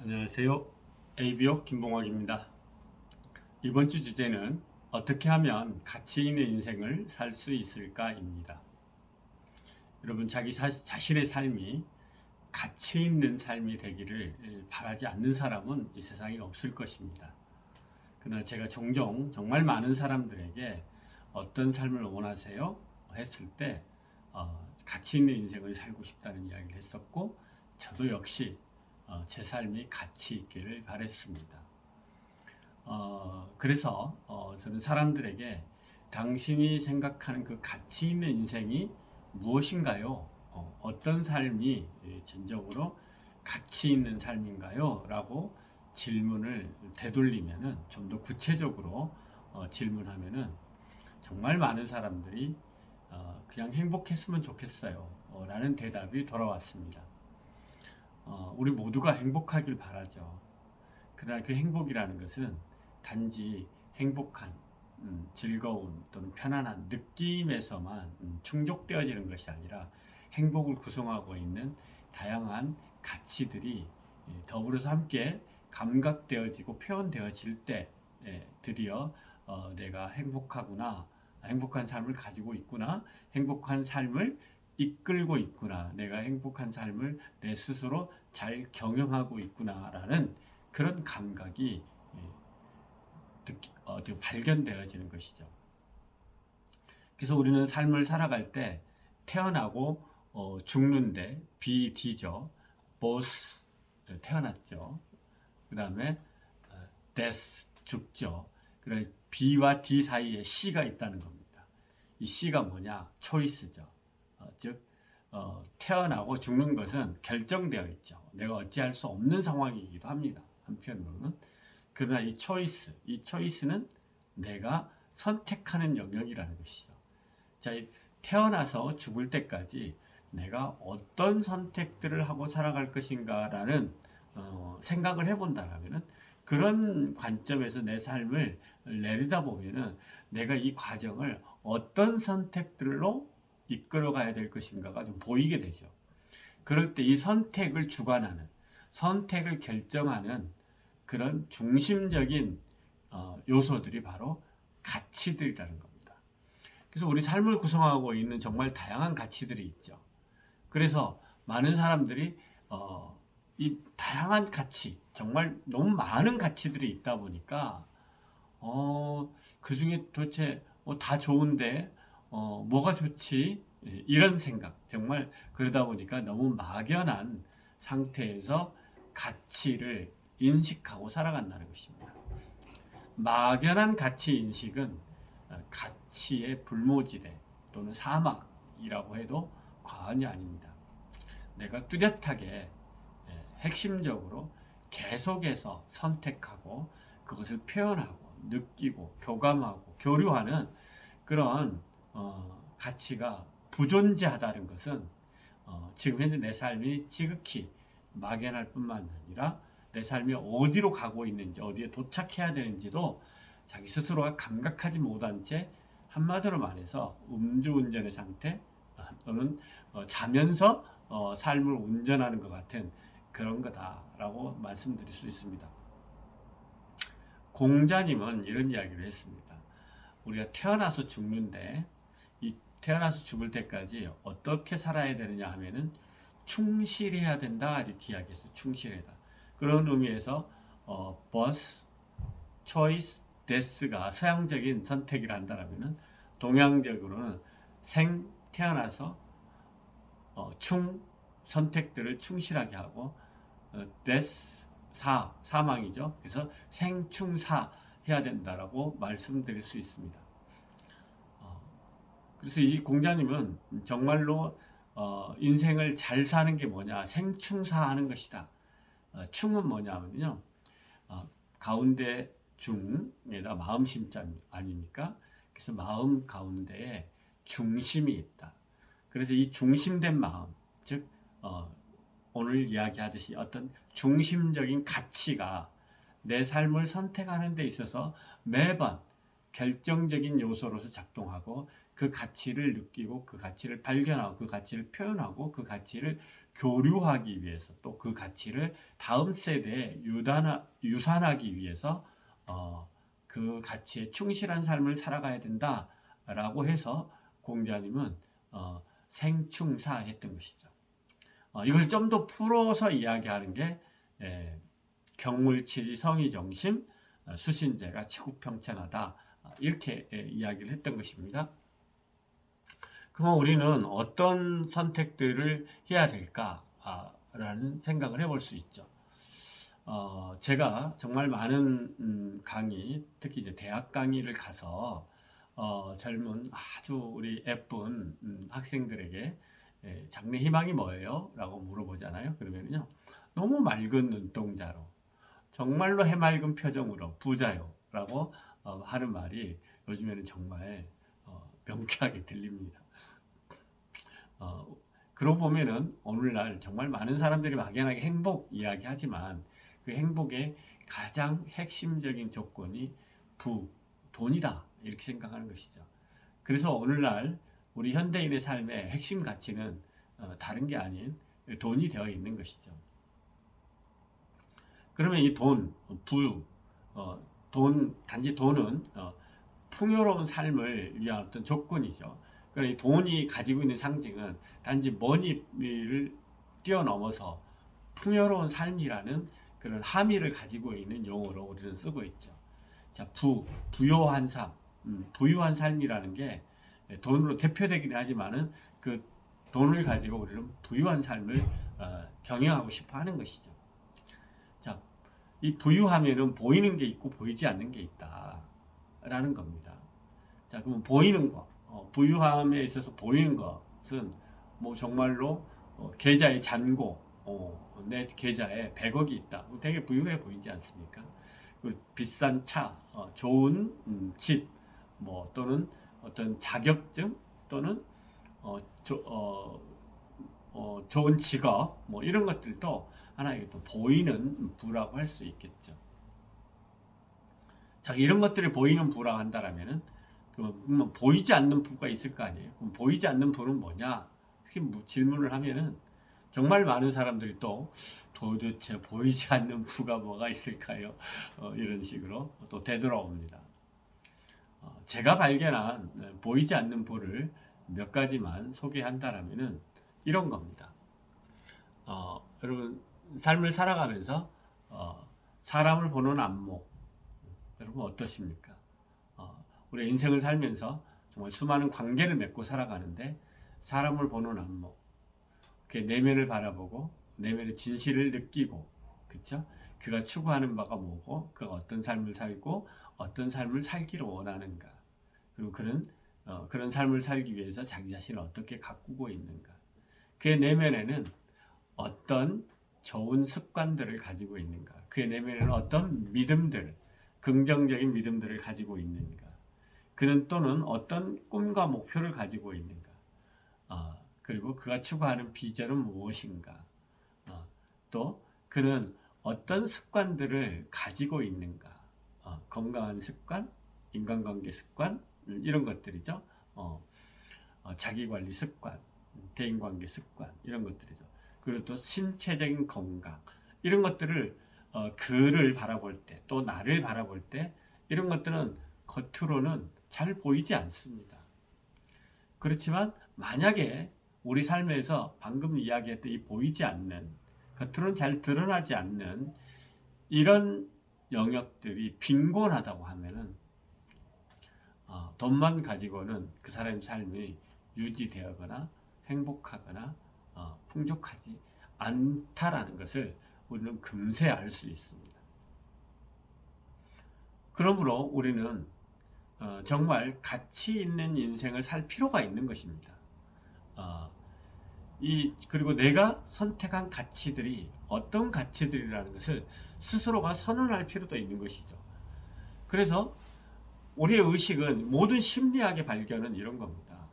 안녕하세요. ABO 김봉학입니다. 이번 주 주제는 어떻게 하면 가치 있는 인생을 살 수 있을까입니다. 여러분, 자신의 삶이 가치 있는 삶이 되기를 바라지 않는 사람은 이 세상에 없을 것입니다. 그러나 제가 종종 정말 많은 사람들에게 어떤 삶을 원하세요? 했을 때 가치 있는 인생을 살고 싶다는 이야기를 했었고, 저도 역시 제 삶이 가치 있기를 바랬습니다. 그래서 저는 사람들에게 당신이 생각하는 그 가치 있는 인생이 무엇인가요? 어떤 삶이 진정으로 가치 있는 삶인가요? 라고 질문을 되돌리면은 좀 더 구체적으로 질문하면은 정말 많은 사람들이 그냥 행복했으면 좋겠어요. 라는 대답이 돌아왔습니다. 우리 모두가 행복하길 바라죠. 그러나 그 행복이라는 것은 단지 행복한, 즐거운 또는 편안한 느낌에서만 충족되어지는 것이 아니라 행복을 구성하고 있는 다양한 가치들이 더불어서 함께 감각되어지고 표현되어질 때 드디어 내가 행복하구나, 행복한 삶을 가지고 있구나, 행복한 삶을 이끌고 있구나, 내가 행복한 삶을 내 스스로 잘 경영하고 있구나라는 그런 감각이 발견되어지는 것이죠. 그래서 우리는 삶을 살아갈 때 태어나고 죽는데 BD죠. both 태어났죠. 그 다음에 death 죽죠. 그래 B와 D 사이에 C가 있다는 겁니다. 이 C가 뭐냐? 초이스죠. 즉 태어나고 죽는 것은 결정되어 있죠. 내가 어찌할 수 없는 상황이기도 합니다. 한편으로는. 그러나 이 초이스는 내가 선택하는 영역이라는 것이죠. 자, 태어나서 죽을 때까지 내가 어떤 선택들을 하고 살아갈 것인가라는 생각을 해본다라면은 그런 관점에서 내 삶을 내리다보면은 내가 이 과정을 어떤 선택들로 이끌어가야 될 것인가가 좀 보이게 되죠. 그럴 때 이 선택을 주관하는, 선택을 결정하는 그런 중심적인 요소들이 바로 가치들이라는 겁니다. 그래서 우리 삶을 구성하고 있는 정말 다양한 가치들이 있죠. 그래서 많은 사람들이 이 다양한 가치, 정말 너무 많은 가치들이 있다 보니까 그 중에 도대체 다 좋은데 뭐가 좋지? 이런 생각, 정말 그러다 보니까 너무 막연한 상태에서 가치를 인식하고 살아간다는 것입니다. 막연한 가치 인식은 가치의 불모지대 또는 사막이라고 해도 과언이 아닙니다. 내가 뚜렷하게 핵심적으로 계속해서 선택하고 그것을 표현하고 느끼고 교감하고 교류하는 그런 가치가 부존재하다는 것은 지금 현재 내 삶이 지극히 막연할 뿐만 아니라 내 삶이 어디로 가고 있는지 어디에 도착해야 되는지도 자기 스스로가 감각하지 못한 채 한마디로 말해서 음주운전의 상태 또는 자면서 삶을 운전하는 것 같은 그런 거다라고 말씀드릴 수 있습니다. 공자님은 이런 이야기를 했습니다. 우리가 태어나서 죽는데 이 태어나서 죽을 때까지 어떻게 살아야 되느냐 하면은 충실해야 된다 이렇게 이야기했어요. 충실하다. 그런 의미에서 birth, choice, death가 서양적인 선택이라 한다면은 동양적으로는 태어나서 선택들을 충실하게 하고 death, 사망이죠. 그래서 생충사 해야 된다라고 말씀드릴 수 있습니다. 그래서 이 공자님은 정말로 인생을 잘 사는 게 뭐냐, 생충사하는 것이다. 충은 뭐냐면요, 가운데 중에다 마음 심자 아닙니까? 그래서 마음 가운데에 중심이 있다. 그래서 이 중심된 마음, 즉 오늘 이야기하듯이 어떤 중심적인 가치가 내 삶을 선택하는 데 있어서 매번 결정적인 요소로서 작동하고 그 가치를 느끼고 그 가치를 발견하고 그 가치를 표현하고 그 가치를 교류하기 위해서 또 그 가치를 다음 세대에 유산하기 위해서 그 가치에 충실한 삶을 살아가야 된다라고 해서 공자님은 생충사했던 것이죠. 이걸 좀 더 풀어서 이야기하는 게 경물치리 성의정심 수신제가 치국평천하다 이렇게 이야기를 했던 것입니다. 그럼 우리는 어떤 선택들을 해야 될까라는 생각을 해볼 수 있죠. 제가 정말 많은 강의, 특히 이제 대학 강의를 가서 젊은 아주 우리 예쁜 학생들에게 장래 희망이 뭐예요? 라고 물어보잖아요. 그러면요, 너무 맑은 눈동자로, 정말로 해맑은 표정으로 부자요 라고 하는 말이 요즘에는 정말 명쾌하게 들립니다. 그러고 보면은 오늘날 정말 많은 사람들이 막연하게 행복 이야기하지만 그 행복의 가장 핵심적인 조건이 돈이다 이렇게 생각하는 것이죠. 그래서 오늘날 우리 현대인의 삶의 핵심 가치는 다른 게 아닌 돈이 되어 있는 것이죠. 그러면 이 돈, 단지 돈은 풍요로운 삶을 위한 어떤 조건이죠. 그러니까 돈이 가지고 있는 상징은 단지 머니를 뛰어넘어서 풍요로운 삶이라는 그런 함의를 가지고 있는 용어로 우리는 쓰고 있죠. 자, 부요한 삶, 부유한 삶이라는 게 돈으로 대표되긴 하지만은 그 돈을 가지고 우리는 부유한 삶을 경영하고 싶어 하는 것이죠. 자, 이 부유하면은 보이는 게 있고 보이지 않는 게 있다라는 겁니다. 자, 그러면 보이는 거, 부유함에 있어서 보이는 것은 뭐 정말로 계좌에 잔고, 내 계좌에 100억이 있다. 되게 부유해 보이지 않습니까? 그리고 비싼 차, 좋은 집, 뭐 또는 어떤 자격증 또는 좋은 직업, 뭐 이런 것들도 하나의 또 보이는 부라고 할 수 있겠죠. 자, 이런 것들이 보이는 부라고 한다라면은 그럼 보이지 않는 부가 있을 거 아니에요. 그럼 보이지 않는 부는 뭐냐? 이렇게 질문을 하면은 정말 많은 사람들이 또 도대체 보이지 않는 부가 뭐가 있을까요? 이런 식으로 또 되돌아옵니다. 제가 발견한 보이지 않는 부를 몇 가지만 소개한다라면은 이런 겁니다. 여러분 삶을 살아가면서 사람을 보는 안목 여러분 어떠십니까? 우리 인생을 살면서 정말 수많은 관계를 맺고 살아가는데 사람을 보는 안목, 그 내면을 바라보고 내면의 진실을 느끼고, 그렇죠? 그가 추구하는 바가 뭐고, 그가 어떤 삶을 살고 어떤 삶을 살기를 원하는가, 그리고 그런 삶을 살기 위해서 자기 자신을 어떻게 가꾸고 있는가, 그의 내면에는 어떤 좋은 습관들을 가지고 있는가, 그의 내면에는 어떤 믿음들, 긍정적인 믿음들을 가지고 있는가, 그는 또는 어떤 꿈과 목표를 가지고 있는가, 그리고 그가 추구하는 비전은 무엇인가, 또 그는 어떤 습관들을 가지고 있는가, 건강한 습관, 인간관계 습관, 이런 것들이죠. 자기관리 습관, 대인관계 습관, 이런 것들이죠. 그리고 또 신체적인 건강, 이런 것들을 그를 바라볼 때, 또 나를 바라볼 때 이런 것들은 겉으로는 잘 보이지 않습니다. 그렇지만 만약에 우리 삶에서 방금 이야기했던 이 보이지 않는, 겉으로는 잘 드러나지 않는 이런 영역들이 빈곤하다고 하면은 돈만 가지고는 그 사람의 삶이 유지되거나 행복하거나 풍족하지 않다라는 것을 우리는 금세 알 수 있습니다. 그러므로 우리는 정말 가치 있는 인생을 살 필요가 있는 것입니다. 그리고 내가 선택한 가치들이 어떤 가치들이라는 것을 스스로가 선언할 필요도 있는 것이죠. 그래서 우리의 의식은 모든 심리학의 발견은 이런 겁니다.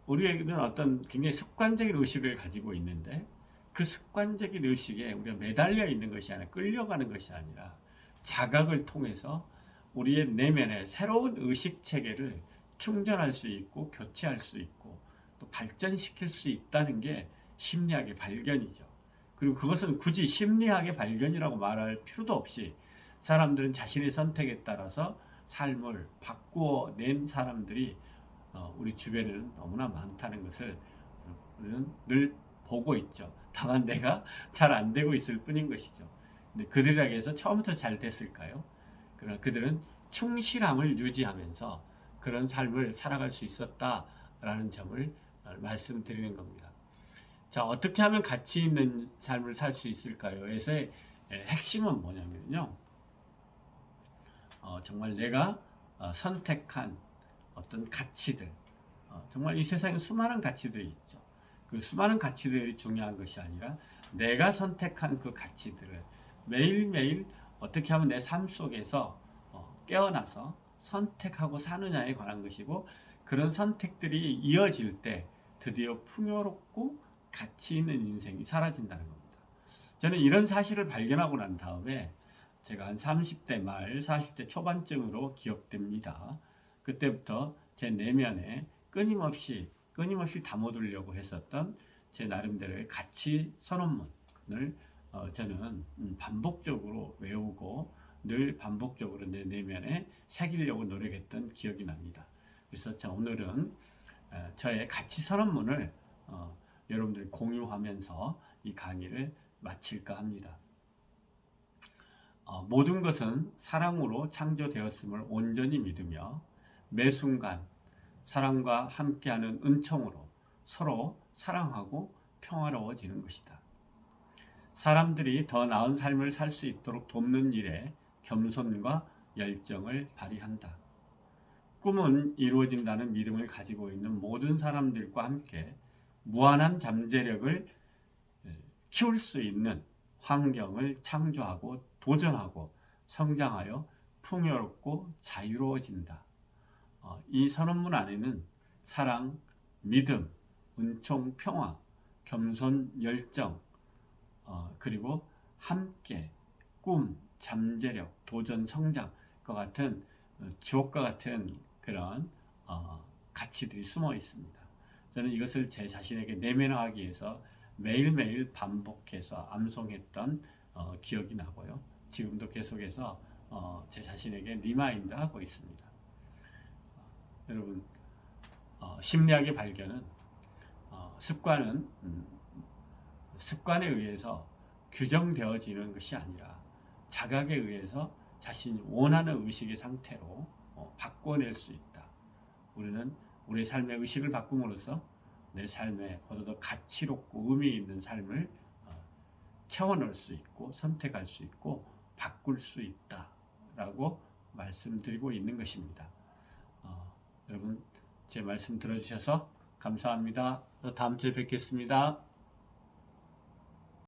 우리에게는 어떤 굉장히 습관적인 의식을 가지고 있는데 그 습관적인 의식에 우리가 매달려 있는 것이 아니라 끌려가는 것이 아니라 자각을 통해서 우리의 내면에 새로운 의식 체계를 충전할 수 있고 교체할 수 있고 또 발전시킬 수 있다는 게 심리학의 발견이죠. 그리고 그것은 굳이 심리학의 발견이라고 말할 필요도 없이 사람들은 자신의 선택에 따라서 삶을 바꾸어 낸 사람들이 우리 주변에는 너무나 많다는 것을 우리는 늘 보고 있죠. 다만 내가 잘 안 되고 있을 뿐인 것이죠. 근데 그들에게서 처음부터 잘 됐을까요? 그러나 그들은 충실함을 유지하면서 그런 삶을 살아갈 수 있었다라는 점을 말씀드리는 겁니다. 자, 어떻게 하면 가치 있는 삶을 살 수 있을까요? 에서의 핵심은 뭐냐면요. 정말 내가 선택한 어떤 가치들, 정말 이 세상에 수많은 가치들이 있죠. 그 수많은 가치들이 중요한 것이 아니라 내가 선택한 그 가치들을 매일매일 어떻게 하면 내 삶 속에서 깨어나서 선택하고 사느냐에 관한 것이고, 그런 선택들이 이어질 때 드디어 풍요롭고 가치 있는 인생이 사라진다는 겁니다. 저는 이런 사실을 발견하고 난 다음에 제가 한 30대 말 40대 초반쯤으로 기억됩니다. 그때부터 제 내면에 끊임없이 담아두려고 했었던 제 나름대로의 가치 선언문을 저는 반복적으로 외우고 늘 반복적으로 내 내면에 새기려고 노력했던 기억이 납니다. 그래서 오늘은 저의 가치 선언문을 여러분들이 공유하면서 이 강의를 마칠까 합니다. 모든 것은 사랑으로 창조되었음을 온전히 믿으며 매 순간 사랑과 함께하는 은총으로 서로 사랑하고 평화로워지는 것이다. 사람들이 더 나은 삶을 살 수 있도록 돕는 일에 겸손과 열정을 발휘한다. 꿈은 이루어진다는 믿음을 가지고 있는 모든 사람들과 함께 무한한 잠재력을 키울 수 있는 환경을 창조하고 도전하고 성장하여 풍요롭고 자유로워진다. 이 선언문 안에는 사랑, 믿음, 은총, 평화, 겸손, 열정, 그리고 함께, 꿈, 잠재력, 도전, 성장과 같은 주옥과 같은 그런 가치들이 숨어 있습니다. 저는 이것을 제 자신에게 내면화하기 위해서 매일매일 반복해서 암송했던 기억이 나고요. 지금도 계속해서 제 자신에게 리마인드 하고 있습니다. 여러분, 심리학의 발견은 습관은 습관에 의해서 규정되어지는 것이 아니라 자각에 의해서 자신이 원하는 의식의 상태로 바꿔낼 수 있다. 우리는 우리의 삶의 의식을 바꿈으로써 내 삶에 보다 더 가치롭고 의미 있는 삶을 채워넣을 수 있고 선택할 수 있고 바꿀 수 있다라고 말씀드리고 있는 것입니다. 여러분, 제 말씀 들어주셔서 감사합니다. 다음 주에 뵙겠습니다.